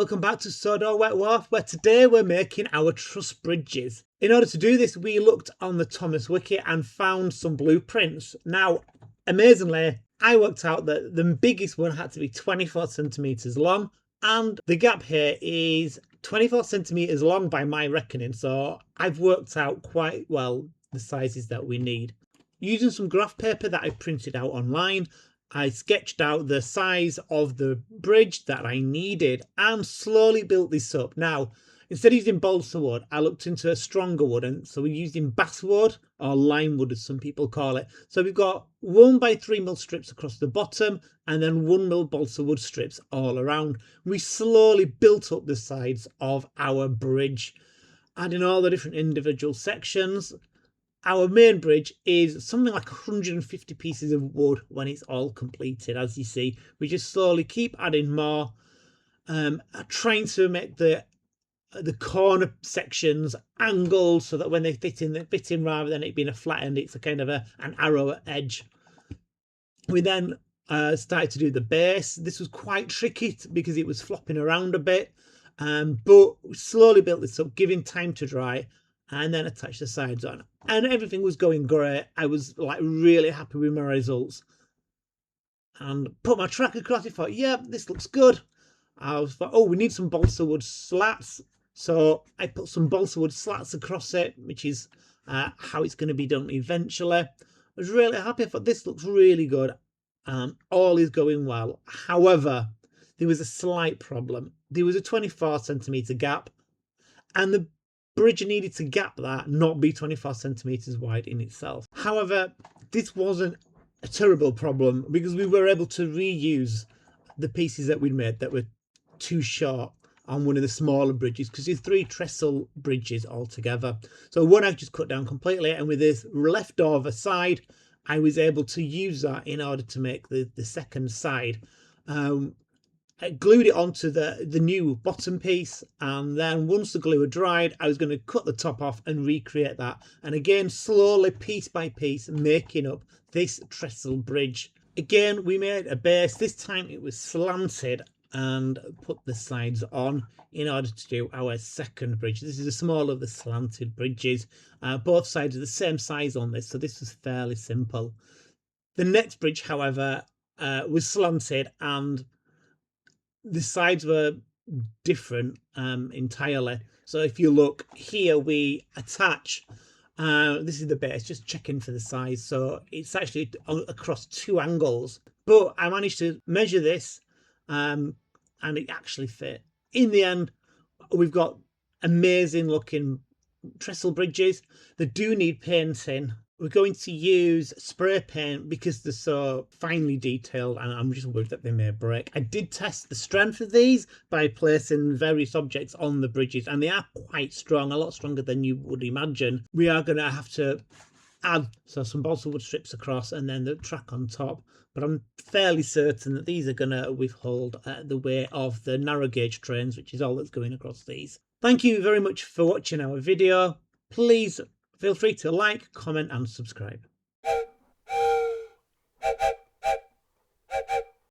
Welcome back to Sodor Wet Wharf, where today we're making our truss bridges. In order to do this, we looked on the Thomas Wiki and found some blueprints. Now, amazingly, I worked out that the biggest one had to be 24 centimeters long, and the gap here is 24 centimeters long by my reckoning, so I've worked out quite well the sizes that we need. Using some graph paper that I printed out online, I sketched out the size of the bridge that I needed and slowly built this up. Now, instead of using balsa wood, I looked into a stronger wood, and so we're using basswood or lime wood as some people call it. So we've got 1 by 3 mil strips across the bottom and then 1 mil balsa wood strips all around. We slowly built up the sides of our bridge, adding all the different individual sections. Our main bridge is something like 150 pieces of wood when it's all completed. As you see, we just slowly keep adding more, trying to make the corner sections angled so that when they fit in rather than it being a flat end, it's a kind of an arrow edge. We then started to do the base. This was quite tricky because it was flopping around a bit, but we slowly built this up, giving time to dry, and then attach the sides on, and everything was going great. I was like really happy with my results and put my track across it. Thought, yeah, this looks good. I was thought, oh, we need some balsa wood slats, so I put some balsa wood slats across it, which is how it's going to be done eventually. I was really happy. I thought this looks really good, all is going well. However, there was a slight problem. There was a 24 centimeter gap, and the bridge needed to gap that, not be 24 centimeters wide in itself. However, this wasn't a terrible problem because we were able to reuse the pieces that we'd made that were too short on one of the smaller bridges, because there's 3 trestle bridges altogether. So one I've just cut down completely, and with this leftover side, I was able to use that in order to make the second side. I glued it onto the new bottom piece, and then once the glue had dried, I was going to cut the top off and recreate that, and again slowly, piece by piece, making up this trestle bridge. Again, we made a base. This time it was slanted, and put the sides on in order to do our second bridge. This is a small of the slanted bridges. Both sides are the same size on this, so this was fairly simple. The next bridge, however, was slanted, and the sides were different entirely. So if you look here, we attach, this is the base, just checking for the size, so it's actually across 2 angles, but I managed to measure this, and it actually fit. In the end, we've got amazing looking trestle bridges. They do need painting. We're going to use spray paint because they're so finely detailed, and I'm just worried that they may break. I did test the strength of these by placing various objects on the bridges, and they are quite strong, a lot stronger than you would imagine. We are going to have to add some balsa wood strips across and then the track on top, but I'm fairly certain that these are going to withhold the weight of the narrow gauge trains, which is all that's going across these. Thank you very much for watching our video. Please feel free to like, comment and subscribe.